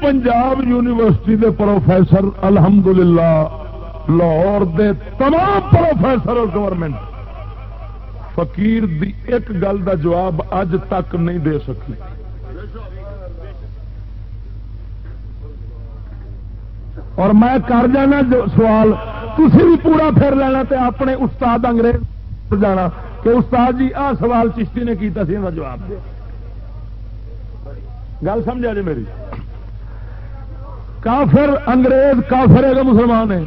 Punjab university دے professor الحمدللہ لاہور دے تمام professor اور گورنمنٹ فقیر دی ایک گل دا جواب اج تک نہیں دے سکی. اور میں کر جانا جو سوال تسی بھی پورا پھر لینا تے اپنے استاد انگریز جانا کہ استاد جی آ سوال چشتی نے کیتا سی جواب دے. گل سمجھا جی میری. کافر انگریز کافر ہے کہ مسلمان ہے؟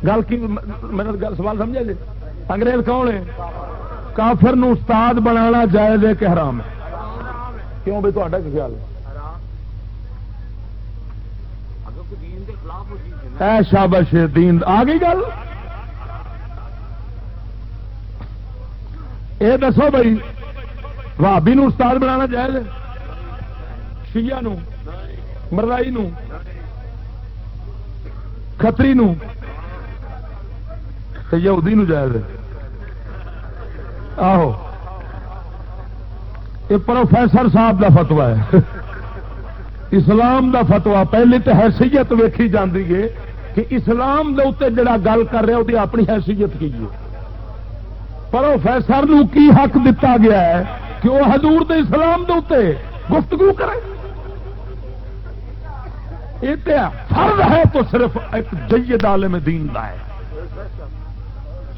گل کی میرا سوال سمجھا جی. انگریز کون ہے؟ کافر نو استاد بنانا جائز ہے کہ حرام ہے؟ کیوں بھائی تہاڈا کی خیال ہے؟ اے شابش دین آ گئی گل. اے دسو بھائی بھابی نو استاد بنانا جائز ہے؟ شیعہ نو، مرزائی نو، کھتری نو، یہودی نو جائز ہے؟ آہو یہ پروفیسر صاحب دا فتوا ہے. اسلام دا فتوا. پہلی تو حیثیت ویکھی جاندی ہے کہ اسلام دے اوتے جڑا گل کر رہا وہ اپنی حیثیت کی ہے. پروفیسر نو کی حق دتا گیا ہے کہ وہ حضور دے اسلام دے اوتے گفتگو کرے؟ یہ فرض ہے تو صرف ایک جید عالم دین دا ہے.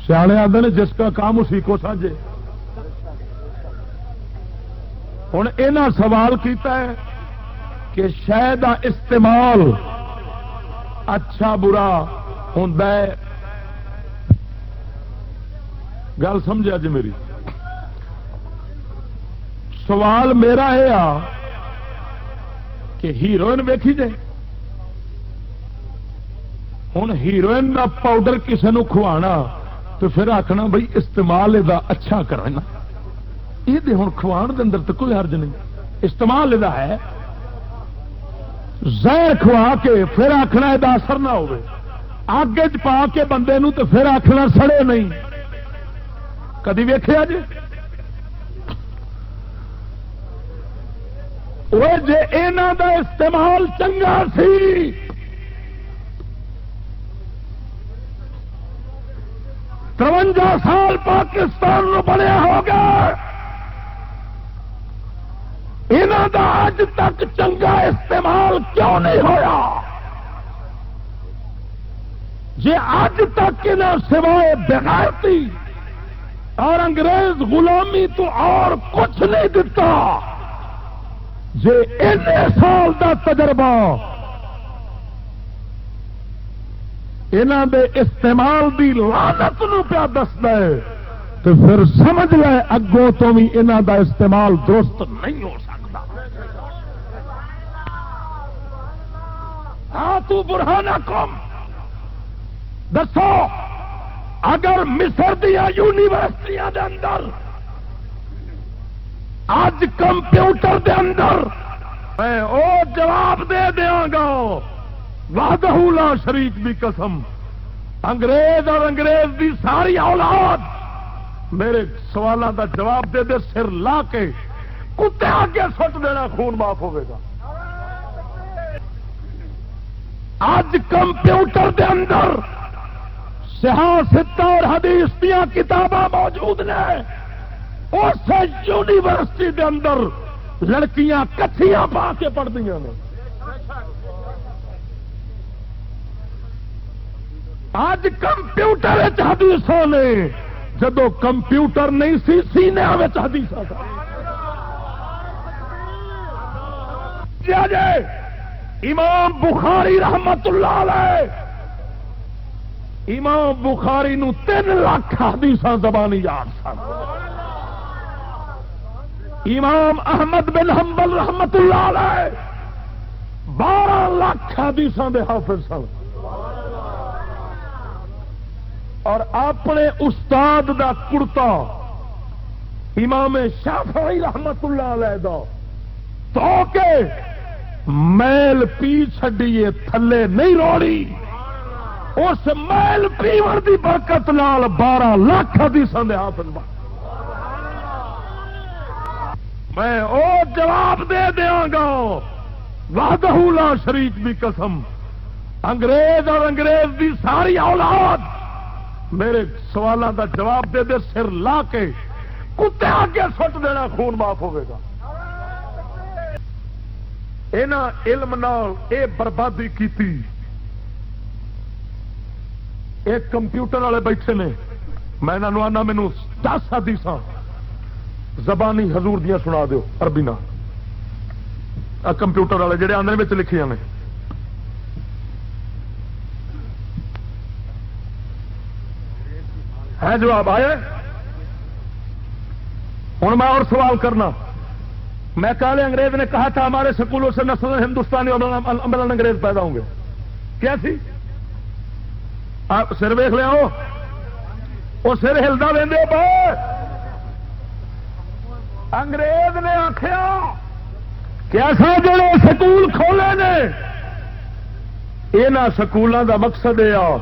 سیانے آدھے نے جس کا کام اسی کو سمجھے. ہوں یہاں سوال کیتا ہے کہ شے دا استعمال اچھا برا ہوندا ہے. گل سمجھا جی میری. سوال میرا یہ آ کہ ہیروئن ویکھی جائے. ہوں ہیروئن دا پاؤڈر کسی نو کھوانا تو پھر آخنا بھائی استعمال یہ اچھا کرنا. یہ ہوں کھوان دے اندر تو کوئی حرج نہیں. استعمال یہ ہے. زہر کھوا کے پھر آخنا یہ اثر نہ ہوئے. اگ پا کے بندے نو تو پھر آخنا سڑے نہیں. کدی ویکھیا جی؟ وہ جے انہاں دا استعمال چنگا سی 53 سال پاکستان نو بنیا ہوگا. انہاں دا اج تک چنگا استعمال کیوں نہیں ہویا؟ جے اج تک انہاں سوائے بغیرتی اور انگریز غلامی تو اور کچھ نہیں دتا، جے اتنے سال دا تجربہ انہاں دے استعمال دی لعنت نو پیا دسدا ہے تو پھر سمجھ لے اگوں تو بھی انہاں دا استعمال درست نہیں ہو سکتا. ہاتھوں برہانکم دسو اگر مصر دیا یونیورسٹیاں دے اندر اج کمپیوٹر دے اندر میں او جواب دے دیاں گا وحدہ لا شریک دی قسم، انگریز اور انگریز دی ساری اولاد میرے سوالاں دا جواب دے دے سر لا کے کتے آگے سٹ دینا، خون معاف ہوئے گا. اج کمپیوٹر دے اندر سیاست اور حدیث دیا کتاباں موجود نے. اس یونیورسٹی دے اندر لڑکیاں کچھیاں پا کے پڑھدیاں نے. اج کمپیوٹر حدیثوں نے جدو کمپیوٹر نہیں سی سینے حدیث امام بخاری رحمت اللہ علیہ، امام بخاری نو 3 لاکھ حدیث زبانی یاد سن. امام احمد بن حنبل رحمت اللہ علیہ 12 لاکھ حدیث دے حافظ سن. اور اپنے استاد دا کرتا امام شافعی رحمت اللہ علیہ دا تو کے میل پی چھڈیے تھلے نہیں روڑی. اس میل پیور دی برکت نال 12 لاکھ حدیثاں دے حافظ بن. میں او جواب دے دیاں گا وحدہ لا شریک دی قسم، انگریز اور انگریز دی ساری اولاد میرے سوالوں کا جواب دے دے، سر لا کے کتے آگے سٹ دینا، خون معاف ہوئے گا۔ اینا علم نال اے بربادی کیتی، ایک کمپیوٹر والے بیٹھے نے، میں انہوں آنا مینو 10 حدیث زبانی حضور دیاں سنا دیو عربی نہ، کمپیوٹر والے جڑے آندے وچ لکھیاں نے۔ ہے جواب آئے؟ ہوں میں اور سوال کرنا، میں کالے انگریز نے کہا تھا ہمارے سکولوں سے نسل ہندوستانی اور امرن انگریز پیدا ہوں گے، کیا سی؟ آپ سر ویخ لیا ہو، وہ سر ہلدا لیندے پے۔ انگریز نے آخیا کہ ایسا جڑے سکول کھولے نے یہاں سکولوں کا مقصد یہ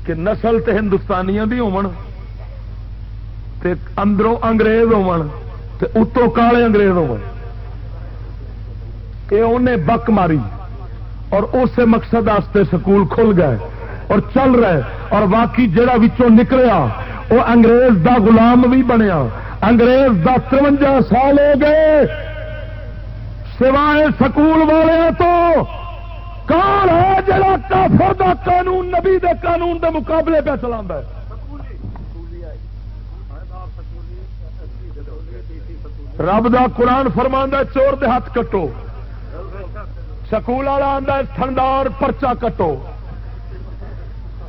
کہ نسل تے ہندوستانیاں دی ہون تے اندروں انگریز ہون تے اتوں کالے انگریز ہون، یہ انہیں بک ماری اور اس مقصد واسطے سکول کھل گئے اور چل رہے، اور باقی جڑا وچوں نکلیا وہ انگریز دا غلام بھی بنیا، انگریز دا 53 سال ہو گئے، سوائے سکول والے تو کون ہے جڑا کافر دا قانون نبی دے قانون دے مقابلے پہ چلاندا ہے؟ رب دا قرآن فرماندا ہے چور دے ہاتھ کٹو، سکول والا آندا ہے تھندار پرچا کٹو،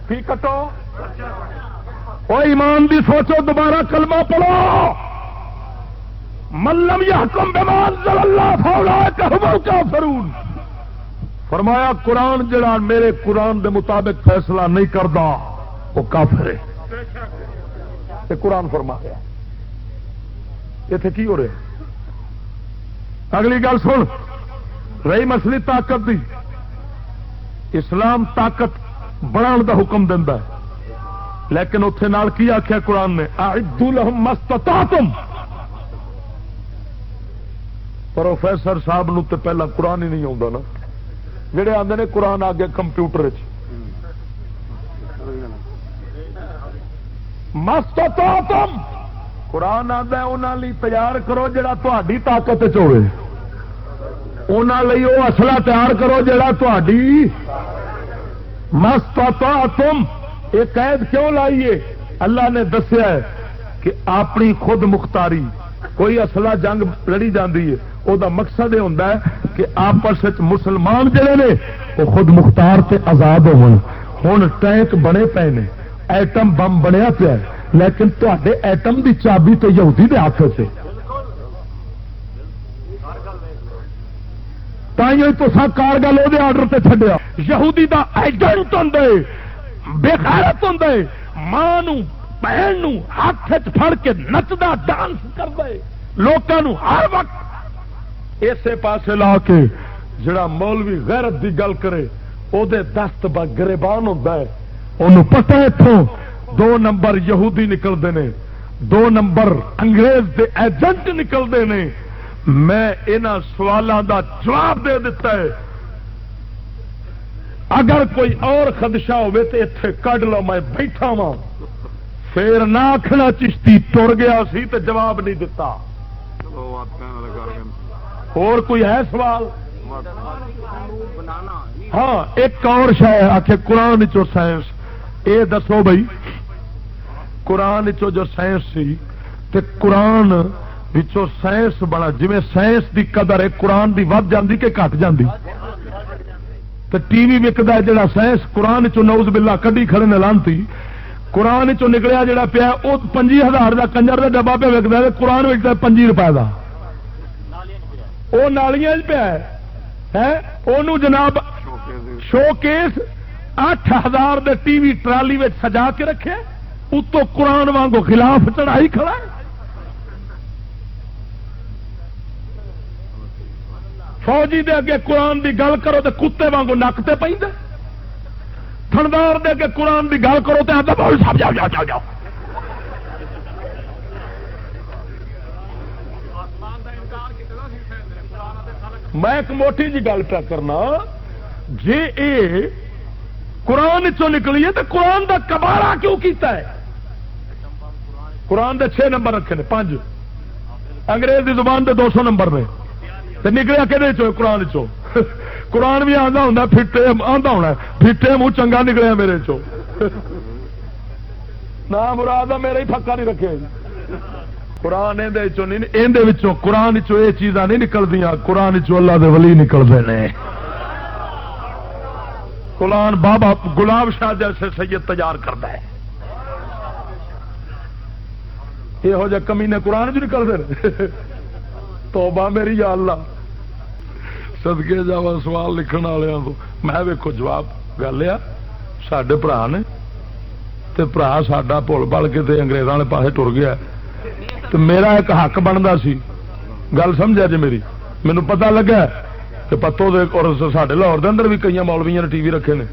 کی کٹو؟ او ایمان دی سوچو، دوبارہ کلمہ پڑھو، من لم یحکم بما انزل اللہ فاولئک هم الکافرون۔ فرمایا قرآن جڑا میرے قرآن دے مطابق فیصلہ نہیں کردا وہ کافر ہے، یہ قرآن فرما رہا ہے۔ اتنے کی ہو رہا؟ اگلی گل سن، رہی مسئلہ طاقت دی، اسلام طاقت بڑھان دا حکم دینا ہے، لیکن اتنے نال کی آخیا قرآن نے اعدوا لهم ما استطعتم۔ پروفیسر صاحب نو تے پہلا قرآن ہی نہیں آتا نا، جڑے آتے نے قرآن آگے کمپیوٹر مستطعتم، قرآن آتا ہے انہوں لی تیار کرو جڑا تہاڈی طاقت ہوے، انہوں لی وہ اصلہ تیار کرو جڑا تہاڈی مستطعتم۔ یہ قید کیوں لائیے؟ اللہ نے دسیا ہے کہ اپنی خود مختاری، کوئی اصلہ جنگ لڑی جاندی ہے وہ دا مقصد یہ ہوتا ہے کہ آپس مسلمان جڑے نے وہ خود مختار تے آزاد ہون۔ ہن ٹینک بنے پے نے، ایٹم بم بنیا پیا ہے، لیکن تے ایٹم دی چابی تو یہودی دے ہاتھ سے، تائیں تو کارگل وہ آرڈر تے چھڈیا، یہودی دا ایجنٹ ہوندے، بے غیرت ہوندے، ماں نو بہن نو ہاتھ پھڑ کے نچدا ڈانس کردا ہے، لوکاں نو ہر وقت اسے پاسے لا کے جڑا مولوی غیرت دی گل کرے او دے دست با گریبان ہوندا ہے، انہوں پتہ اتوں 2 نمبر یہودی نکلتے ہیں، 2 نمبر انگریز دے ایجنٹ نکلتے ہیں۔ میں انہاں سوالوں دا جواب دے دیتا ہے، اگر کوئی اور خدشہ ہوئے تو اتنے کڈ لو، میں بیٹھا وا، پھر نہ آخنا چشتی ٹر گیا سی تے جواب نہیں دیتا۔ اور کوئی ہے سوال؟ ہاں ایک اور شاید آخ قرآن چو سائنس، اے دسو بھائی قرآن چو جو سائنس سی تے قرآن وچوں سائنس بنا، جی سائنس دی قدر ہے قرآن دی ود جاندی کہ گھٹ جاندی؟ تے ٹی وی وکدا ہے جڑا سائنس قرآن چو نعوذ باللہ کڈی کھڑے نے لانتی، قرآن چو نکلیا جڑا پیا وہ 25,000 کا کنجر کا ڈبا پہ وکدا ہے، قرآن وکدا 25 روپے کا، وہ نالیاں پیا ہے، وہ جناب شو کیس 8,000 دے ٹی وی ٹرالی میں سجا کے رکھے، اتو قرآن وانگو خلاف چڑھائی کھڑا ہے۔ فوجی دے اگے قرآن دی گل کرو تو کتے وانگو نکتے پہ، تھندار دے اگے قرآن دی گل کرو تو آتا بول صاحب جاؤ جاؤ جاؤ جاؤ۔ میں ایک موٹی جی گل پہ کرنا، جی اے قرآن چوں نکلی ہے تو قرآن دا کباڑا کیوں کیتا ہے؟ قرآن دے 6 نمبر رکھے نے، 5 انگریز دی زبان دے 200 نمبر نے، تو نکلیا کہ قرآن چو قرآن بھی آدھا ہونا پھٹے آدھا ہونا پھٹے منہ چنگا نکلیا میرے چو نہ مراد میرا ہی پکا نہیں رکھے قرآن قرآن چو یہ چیزاں نہیں نکلدیاں، قرآن چو اللہ دے ولی نکلتے ہیں۔ قرآن بابا گلاب شاہ جیسے سید تیار کرتا ہے، یہو جہ کمینے قرآن چ نکلتے ہیں۔ توبہ میری یا اللہ، صدقے جاوا سوال لکھن والوں کو میں ویکھو جواب گل آ، ساڈے برا نے تے برا ساڈا بھول بل کے تے انگریزاں والے پاسے ٹر گیا، تو میرا ایک حق بنتا سی، گل سمجھا جی میری، مینوں پتہ لگا کہ پتو دے اور ساڈے لاہور دے اندر بھی کئی مولویاں نے ٹی وی رکھے نے،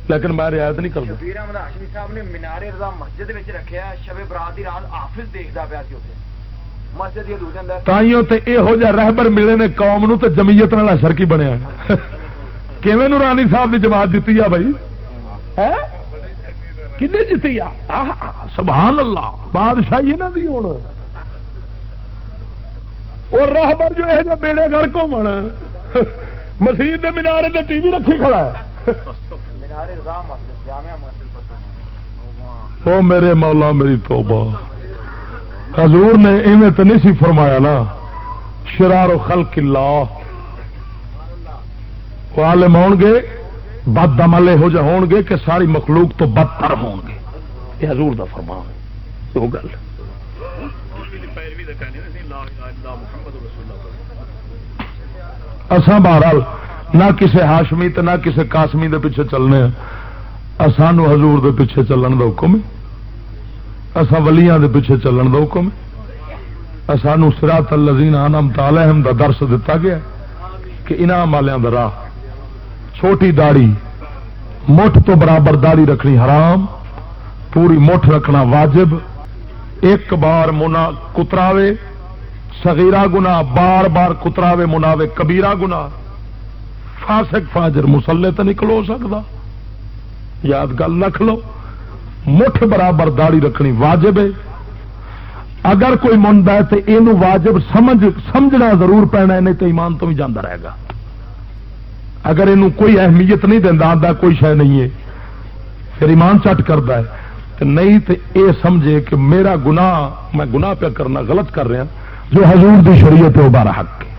لیکن میں رعایت نہیں کرتا۔ شبیر احمد ہاشمی صاحب نے مینار رضا مسجد وچ رکھیا، شب برات دی رات حافظ دیکھدا پیا سی اوتھے مسجد دی حدود دے اندر۔ تائیوں تے یہو جہا رہبر ملے نے قوم نو تے جمعیت نال اثر کی بنیا کیویں نورانی صاحب دی جماعت دتی آ بھائی، کنے جیتی آ؟ سبحان اللہ، بادشاہی انہاں دی ہن، اور رہبر جو ہے جو بیڑے گھر کو من مسجد دے مینارے تے ٹی وی رکھی کھڑا ہے۔ مینار رضا مسجد جامع مسجد او میرے مولا میری توبہ، حضور نے ایویں تو نہیں سی فرمایا نا، شرار خلق اللہ، وہ عالم ہون گے بد عمل ہو جا ہون گے کہ ساری مخلوق تو بدتر ہون گے، یہ حضور دا فرمان ہے۔ وہ گل اساں بہرحال نہ کسے ہاشمی تے نہ کسے قاسمی دے پیچھے چلنے ہیں، اسانو حضور دے پیچھے چلن دا حکم ہے، اساں ولیاں دے پیچھے چلن دا حکم ہے، اسانو صراط الذین انعمت علیہم دا درس دتا گیا کہ انعام والیاں دا راہ، چھوٹی داڑھی مٹھ تو برابر داڑھی رکھنی حرام، پوری مٹھ رکھنا واجب، ایک بار منا کتراوے صغیرہ گناہ، بار بار کتراوے مناوے کبیرہ گناہ، فاسق فاجر مسلے تو نہیں کھلو سکتا، یاد گل رکھ لو، مٹھ برابر داڑھی رکھنی واجب ہے، اگر کوئی منتا ہے تو یہ واجب سمجھنا ضرور پینا ہے، نہیں تو ایمان تو بھی جانا رہے گا، اگر یہ کوئی اہمیت نہیں دینا آتا کوئی شے نہیں ہے پھر ایمان چٹ کرتا ہے، تو نہیں تو یہ سمجھے کہ میرا گناہ میں گناہ پہ کرنا غلط کر رہا جو حضور دی شریعت ہے وہ بارا حق ہے۔